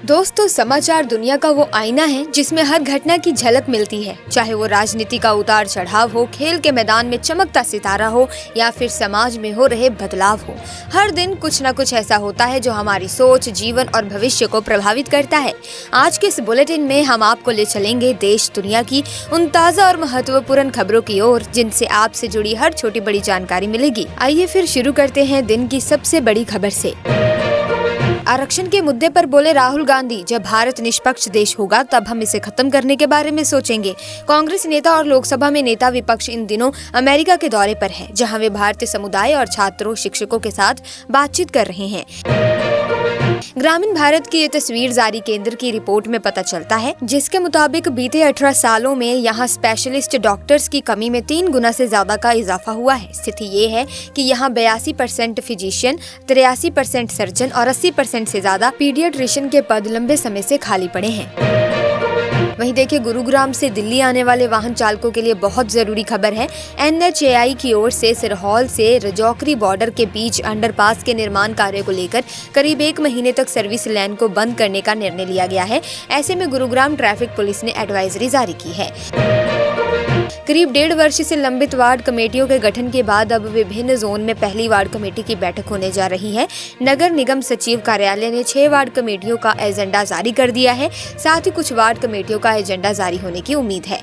दोस्तों, समाचार दुनिया का वो आईना है जिसमें हर घटना की झलक मिलती है। चाहे वो राजनीति का उतार चढ़ाव हो, खेल के मैदान में चमकता सितारा हो या फिर समाज में हो रहे बदलाव हो, हर दिन कुछ न कुछ ऐसा होता है जो हमारी सोच, जीवन और भविष्य को प्रभावित करता है। आज के इस बुलेटिन में हम आपको ले चलेंगे देश दुनिया की उन ताज़ा और महत्वपूर्ण खबरों की ओर जिनसे आपसे जुड़ी हर छोटी बड़ी जानकारी मिलेगी। आइए फिर शुरू करते हैं दिन की सबसे बड़ी खबर से। आरक्षण के मुद्दे पर बोले राहुल गांधी, जब भारत निष्पक्ष देश होगा तब हम इसे खत्म करने के बारे में सोचेंगे। कांग्रेस नेता और लोकसभा में नेता विपक्ष इन दिनों अमेरिका के दौरे पर है, जहां वे भारतीय समुदाय और छात्रों, शिक्षकों के साथ बातचीत कर रहे हैं। ग्रामीण भारत की ये तस्वीर जारी केंद्र की रिपोर्ट में पता चलता है, जिसके मुताबिक बीते 18 सालों में यहाँ स्पेशलिस्ट डॉक्टर्स की कमी में 3 गुना से ज्यादा का इजाफा हुआ है। स्थिति ये है कि यहाँ 82% फिजिशियन, 83% सर्जन और 80% से ज्यादा पीडियाट्रिशियन के पद लंबे समय से खाली पड़े हैं। वहीं देखिए, गुरुग्राम से दिल्ली आने वाले वाहन चालकों के लिए बहुत जरूरी खबर है। NHAI की ओर से सिरहौल से रजौकरी बॉर्डर के बीच अंडरपास के निर्माण कार्य को लेकर करीब 1 महीने तक सर्विस लेन को बंद करने का निर्णय लिया गया है। ऐसे में गुरुग्राम ट्रैफिक पुलिस ने एडवाइजरी जारी की है। करीब 1.5 वर्ष से लंबित वार्ड कमेटियों के गठन के बाद अब विभिन्न जोन में पहली वार्ड कमेटी की बैठक होने जा रही है। नगर निगम सचिव कार्यालय ने 6 वार्ड कमेटियों का एजेंडा जारी कर दिया है। साथ ही कुछ वार्ड कमेटियों का एजेंडा जारी होने की उम्मीद है।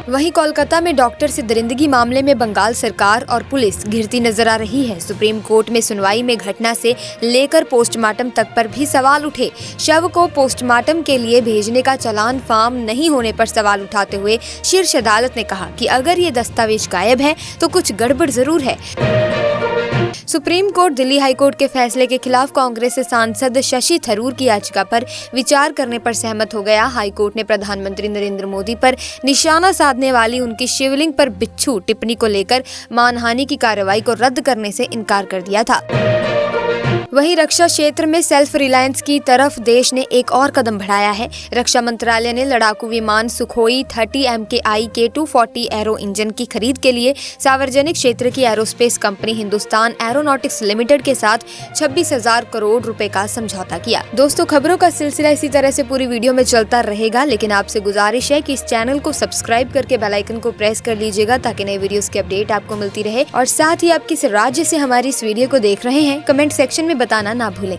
वहीं कोलकाता में डॉक्टर से दरिंदगी मामले में बंगाल सरकार और पुलिस घिरती नजर आ रही है। सुप्रीम कोर्ट में सुनवाई में घटना से लेकर पोस्टमार्टम तक पर भी सवाल उठे। शव को पोस्टमार्टम के लिए भेजने का चालान फार्म नहीं होने पर सवाल उठाते हुए शीर्ष अदालत ने कहा कि अगर ये दस्तावेज गायब है तो कुछ गड़बड़ जरूर है। Supreme court Delhi high court के फैसले के खिलाफ कांग्रेस सांसद शशि थरूर की याचिका पर विचार करने पर सहमत हो गया। हाई कोर्ट ने प्रधानमंत्री नरेंद्र मोदी पर निशाना साधने वाली उनकी शिवलिंग पर बिच्छू टिप्पणी को लेकर मानहानि की कार्रवाई को रद्द करने से इनकार कर दिया था। वहीं रक्षा क्षेत्र में सेल्फ रिलायंस की तरफ देश ने एक और कदम बढ़ाया है। रक्षा मंत्रालय ने लड़ाकू विमान सुखोई 30 MKI के 240 एरो इंजन की खरीद के लिए सार्वजनिक क्षेत्र की aerospace company Hindustan aeronautics limited के साथ 26,000 करोड़ रुपए का समझौता किया। दोस्तों, खबरों का सिलसिला इसी तरह से पूरी वीडियो में चलता रहेगा, लेकिन आपसे गुजारिश है कि इस चैनल को सब्सक्राइब करके बेल आइकन को प्रेस कर लीजिएगा ताकि नई वीडियोस की अपडेट आपको मिलती रहे। और साथ ही आप किस राज्य से हमारी इस वीडियो को देख रहे हैं, कमेंट सेक्शन में बताना ना भूलें।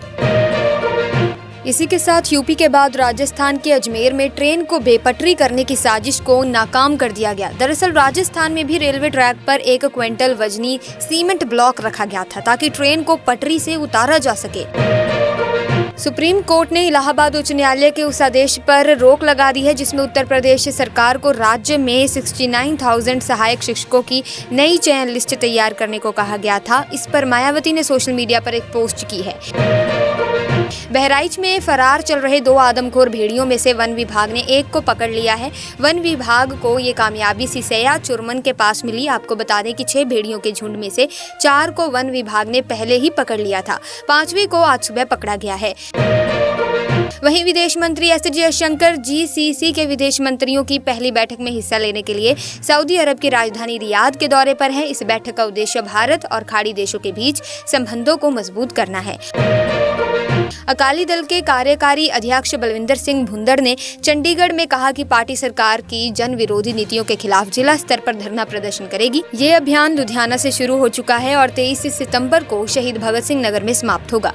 इसी के साथ यूपी के बाद राजस्थान के अजमेर में ट्रेन को बेपटरी करने की साजिश को नाकाम कर दिया गया। दरअसल राजस्थान में भी रेलवे ट्रैक पर 1 क्विंटल वजनी सीमेंट ब्लॉक रखा गया था ताकि ट्रेन को पटरी से उतारा जा सके। सुप्रीम कोर्ट ने इलाहाबाद उच्च न्यायालय के उस आदेश पर रोक लगा दी है जिसमें उत्तर प्रदेश सरकार को राज्य में 69,000 सहायक शिक्षकों की नई चयन लिस्ट तैयार करने को कहा गया था। इस पर मायावती ने सोशल मीडिया पर एक पोस्ट की है। बहराइच में फरार चल रहे 2 आदमखोर भेड़ियों में से वन विभाग ने एक को पकड़ लिया है। वन विभाग को ये कामयाबी सिसैया चुरमन के पास मिली। आपको बता दें कि 6 भेड़ियों के झुंड में से 4 को वन विभाग ने पहले ही पकड़ लिया था। 5वीं को आज सुबह पकड़ा गया है। वहीं विदेश मंत्री एस जयशंकर GCC के विदेश मंत्रियों की पहली बैठक में हिस्सा लेने के लिए सऊदी अरब की राजधानी रियाद के दौरे पर है। इस बैठक का उद्देश्य भारत और खाड़ी देशों के बीच संबंधों को मजबूत करना है। अकाली दल के कार्यकारी अध्यक्ष बलविंदर सिंह भुंदड़ ने चंडीगढ़ में कहा कि पार्टी सरकार की जन विरोधी नीतियों के खिलाफ जिला स्तर पर धरना प्रदर्शन करेगी। ये अभियान लुधियाना से शुरू हो चुका है और 23 सितंबर को शहीद भगत सिंह नगर में समाप्त होगा।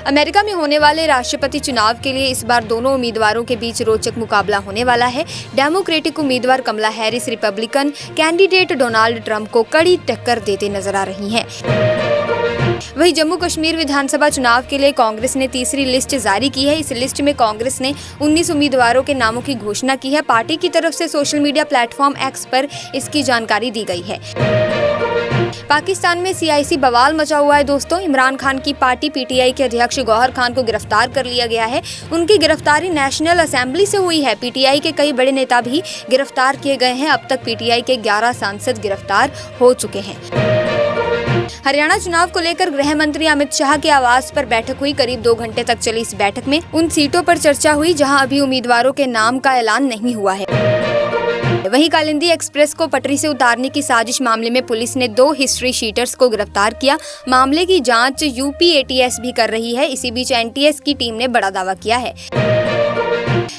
अमेरिका में होने वाले राष्ट्रपति चुनाव के लिए इस बार दोनों उम्मीदवारों के बीच रोचक मुकाबला होने वाला है। डेमोक्रेटिक उम्मीदवार Kamala Harris Republican candidate Donald Trump को कड़ी टक्कर देते नजर आ रही हैं। वहीं जम्मू कश्मीर विधानसभा चुनाव के लिए कांग्रेस ने तीसरी लिस्ट जारी की है। इस लिस्ट में कांग्रेस ने 19 उम्मीदवारों के नामों की घोषणा की है। पार्टी की तरफ से सोशल मीडिया प्लेटफॉर्म X पर इसकी जानकारी दी गई है। पाकिस्तान में सियासी बवाल मचा हुआ है। दोस्तों, इमरान खान की पार्टी PTI के अध्यक्ष गौहर खान को गिरफ्तार कर लिया गया है। उनकी गिरफ्तारी नेशनल असेंबली से हुई है। PTI के कई बड़े नेता भी गिरफ्तार किए गए हैं। अब तक PTI के 11 सांसद गिरफ्तार हो चुके हैं। हरियाणा चुनाव को लेकर गृह मंत्री अमित शाह के आवास पर बैठक हुई। करीब 2 घंटे तक चली इस बैठक में उन सीटों पर चर्चा हुई जहां अभी उम्मीदवारों के नाम का ऐलान नहीं हुआ है। वहीं कालिंदी एक्सप्रेस को पटरी से उतारने की साजिश मामले में पुलिस ने 2 हिस्ट्री शीटर्स को गिरफ्तार किया। मामले की जांच यूपी एटीएस भी कर रही है। इसी बीच एनटीएस की टीम ने बड़ा दावा किया है।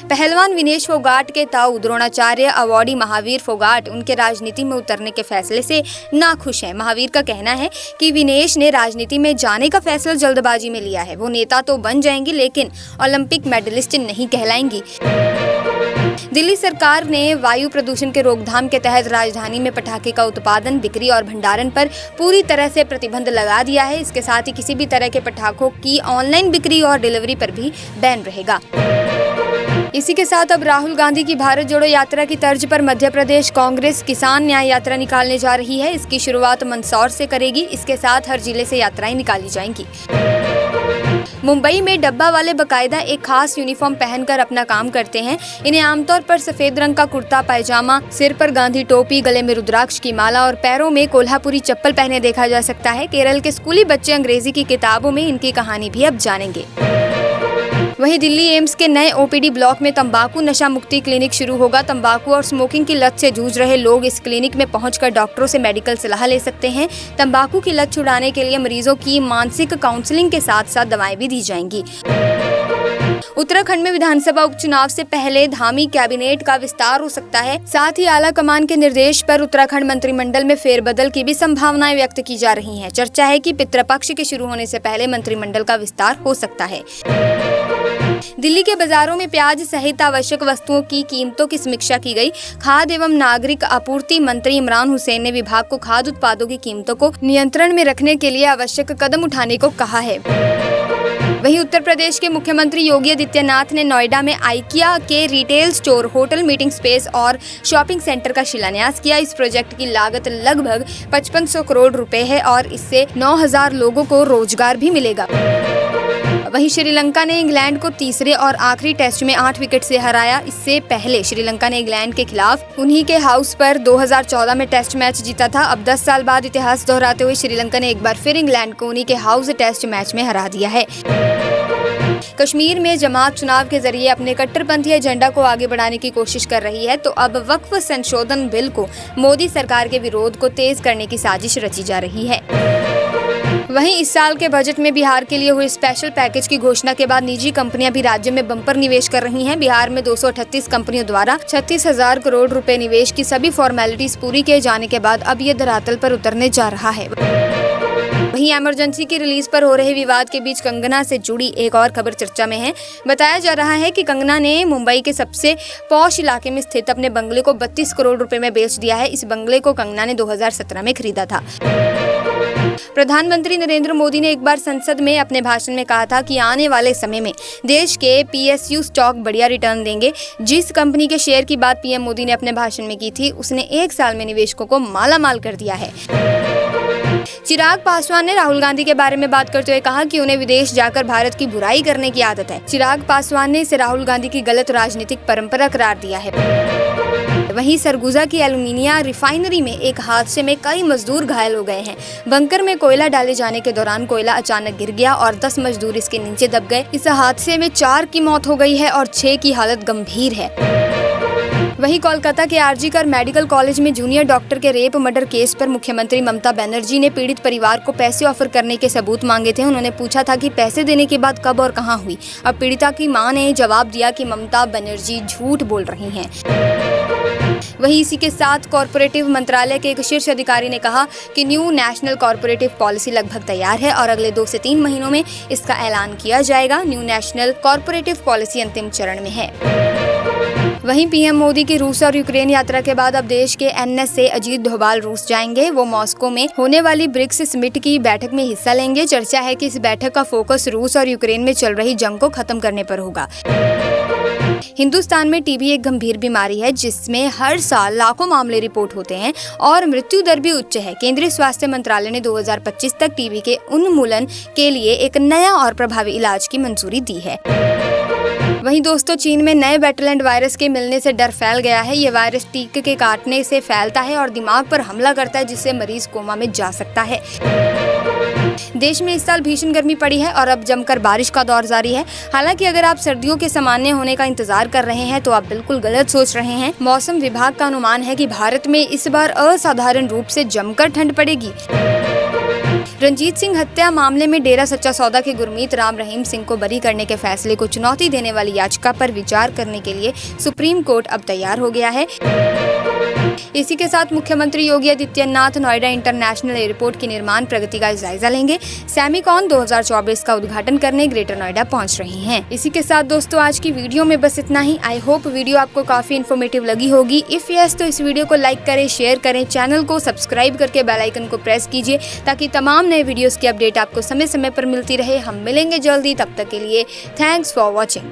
पहलवान विनेश फोगाट के ताऊ द्रोणाचार्य अवॉर्डी महावीर फोगाट उनके राजनीति में उतरने के फैसले से नाखुश हैं। महावीर का कहना है कि विनेश ने राजनीति में जाने का फैसला जल्दबाजी में लिया है। वो नेता तो बन जाएंगी लेकिन ओलंपिक मेडलिस्ट नहीं कहलाएंगी। दिल्ली सरकार ने वायु प्रदूषण के रोकथाम के तहत राजधानी में पटाखे का उत्पादन, बिक्री और भंडारण पर पूरी तरह से प्रतिबंध लगा दिया है। इसके साथ ही किसी भी तरह के पटाखों की ऑनलाइन बिक्री और डिलीवरी पर भी बैन रहेगा। इसी के साथ अब राहुल गांधी की भारत जोड़ो यात्रा की तर्ज पर मध्य प्रदेश कांग्रेस किसान न्याय यात्रा निकालने जा रही है। इसकी शुरुआत मंदसौर से करेगी। इसके साथ हर जिले से यात्राएं निकाली जाएंगी। मुंबई में डब्बा वाले बकायदा एक खास यूनिफॉर्म पहनकर अपना काम करते हैं। इन्हें आमतौर पर सफेद रंग का कुर्ता पायजामा, सिर पर गांधी टोपी, गले में रुद्राक्ष की माला और पैरों में कोल्हापुरी चप्पल पहने देखा जा सकता है। केरल के स्कूली बच्चे अंग्रेजी की किताबों में इनकी कहानी भी अब जानेंगे। वहीं दिल्ली एम्स के नए ओपीडी ब्लॉक में तंबाकू नशा मुक्ति क्लिनिक शुरू होगा। तंबाकू और स्मोकिंग की लत से जूझ रहे लोग इस क्लिनिक में पहुंचकर डॉक्टरों से मेडिकल सलाह ले सकते हैं। तंबाकू की लत छुड़ाने के लिए मरीजों की मानसिक काउंसलिंग के साथ साथ दवाएं भी दी जाएंगी। उत्तराखंड में विधानसभा उपचुनाव से पहले धामी कैबिनेट का विस्तार हो सकता है। साथ ही आला कमान के निर्देश पर उत्तराखंड मंत्रिमंडल में फेरबदल की भी संभावनाएं व्यक्त की जा रही हैं। चर्चा है कि पितृपक्ष के शुरू होने से पहले मंत्रिमंडल का विस्तार हो सकता है। दिल्ली के बाजारों में प्याज सहित आवश्यक वस्तुओं की कीमतों की समीक्षा की गई। खाद्य एवं नागरिक आपूर्ति मंत्री इमरान हुसैन ने विभाग को खाद्य उत्पादों की कीमतों को नियंत्रण में रखने के लिए आवश्यक कदम उठाने को कहा है। वहीं उत्तर प्रदेश के मुख्यमंत्री योगी आदित्यनाथ ने नोएडा में आइकिया के retail store, hotel, meeting space और शॉपिंग सेंटर का शिलान्यास किया। इस प्रोजेक्ट की लागत लगभग 5500 करोड़ रुपए है और इससे 9000 लोगों को रोजगार भी मिलेगा। वहीं श्रीलंका ने इंग्लैंड को तीसरे और आखिरी टेस्ट में 8 विकेट से हराया। इससे पहले श्रीलंका ने इंग्लैंड के खिलाफ उन्हीं के हाउस पर 2014 में टेस्ट मैच जीता था। अब 10 साल बाद इतिहास दोहराते हुए श्रीलंका ने एक बार फिर इंग्लैंड को उन्हीं के हाउस टेस्ट मैच में हरा दिया है। कश्मीर में जमात चुनाव के जरिए अपने कट्टरपंथी एजेंडा को आगे बढ़ाने की कोशिश कर रही है, तो अब वक्फ संशोधन बिल को मोदी सरकार के विरोध को तेज करने की साजिश रची जा रही है। वहीं इस साल के बजट में बिहार के लिए हुए स्पेशल पैकेज की घोषणा के बाद निजी कंपनियां भी राज्य में बम्पर निवेश कर रही हैं। बिहार में 238 कंपनियों द्वारा 36,000 करोड़ रुपए निवेश की सभी फॉर्मेलिटीज पूरी किए जाने के बाद अब ये धरातल पर उतरने जा रहा है। वहीं इमरजेंसी की रिलीज पर हो रहे विवाद के बीच कंगना से जुड़ी एक और खबर चर्चा में है। बताया जा रहा है कि कंगना ने मुंबई के सबसे पॉश इलाके में स्थित अपने बंगले को 32 करोड़ रुपए में बेच दिया है। इस बंगले को कंगना ने 2017 में खरीदा था। प्रधानमंत्री नरेंद्र मोदी ने एक बार संसद में अपने भाषण में कहा था कि आने वाले समय में देश के पीएसयू स्टॉक बढ़िया रिटर्न देंगे। जिस कंपनी के शेयर की बात पीएम मोदी ने अपने भाषण में की थी, उसने 1 साल में निवेशकों को मालामाल कर दिया है। चिराग पासवान ने राहुल गांधी के बारे में बात करते हुए कहा कि उन्हें विदेश जाकर भारत की बुराई करने की आदत है। चिराग पासवान ने इसे राहुल गांधी की गलत राजनीतिक परंपरा करार दिया है। वहीं सरगुजा की एल्यूमिनिया रिफाइनरी में एक हादसे में कई मजदूर घायल हो गए हैं। बंकर में कोयला डाले जाने के दौरान कोयला अचानक गिर गया और 10 मजदूर इसके नीचे दब गए। इस हादसे में 4 की मौत हो गई है और 6 की हालत गंभीर है। वहीं कोलकाता के आरजी कर मेडिकल कॉलेज में जूनियर डॉक्टर के रेप मर्डर केस पर मुख्यमंत्री ममता बनर्जी ने पीड़ित परिवार को पैसे ऑफर करने के सबूत मांगे थे। उन्होंने पूछा था कि पैसे देने के बाद कब और कहां हुई। अब पीड़िता की मां ने जवाब दिया कि ममता बनर्जी झूठ बोल रही हैं। वहीं इसी के साथ कॉर्पोरेटिव मंत्रालय के एक शीर्ष अधिकारी ने कहा कि न्यू नेशनल कॉर्पोरेटिव पॉलिसी लगभग तैयार है और अगले 2 से 3 महीनों में इसका ऐलान किया जाएगा। न्यू नेशनल कॉर्पोरेटिव पॉलिसी अंतिम चरण में है। वहीं पीएम मोदी की रूस और यूक्रेन यात्रा के बाद अब देश के एनएस से अजीत डोभाल रूस जाएंगे। वो मॉस्को में होने वाली ब्रिक्स समिट की बैठक में हिस्सा लेंगे। चर्चा है कि इस बैठक का फोकस रूस और यूक्रेन में चल रही जंग को खत्म करने पर होगा। हिंदुस्तान में टीबी एक गंभीर बीमारी है जिसमें हर साल लाखों मामले रिपोर्ट होते हैं और मृत्यु दर भी उच्च है। केंद्रीय स्वास्थ्य मंत्रालय ने 2025 तक टीबी के उन्मूलन के लिए एक नया और प्रभावी इलाज की मंजूरी दी है। वहीं दोस्तों, चीन में नए वेटलैंड वायरस के मिलने से डर फैल गया है। ये वायरस टीके के काटने से फैलता है और दिमाग पर हमला करता है, जिससे मरीज कोमा में जा सकता है। देश में इस साल भीषण गर्मी पड़ी है और अब जमकर बारिश का दौर जारी है। हालांकि अगर आप सर्दियों के सामान्य होने का इंतजार कर रहे हैं तो आप बिल्कुल गलत सोच रहे हैं। मौसम विभाग का अनुमान है कि भारत में इस बार असाधारण रूप से जमकर ठंड पड़ेगी। रंजीत सिंह हत्या मामले में डेरा सच्चा सौदा के गुरमीत राम रहीम सिंह को बरी करने के फैसले को चुनौती देने वाली याचिका पर विचार करने के लिए सुप्रीम कोर्ट अब तैयार हो गया है। इसी के साथ मुख्यमंत्री योगी आदित्यनाथ नोएडा इंटरनेशनल एयरपोर्ट की निर्माण प्रगति का जायजा लेंगे। सेमिकॉन 2024 का उद्घाटन करने ग्रेटर नोएडा पहुंच रहे हैं। इसी के साथ दोस्तों आज की वीडियो में बस इतना ही। आई होप वीडियो आपको काफी इन्फॉर्मेटिव लगी होगी। इफ यस तो इस वीडियो को लाइक करें, शेयर करें, चैनल को सब्सक्राइब करके बेल आइकन को प्रेस कीजिए ताकि तमाम नए वीडियोस की अपडेट आपको समय समय पर मिलती रहे। हम मिलेंगे जल्दी, तब तक के लिए थैंक्स फॉर वॉचिंग।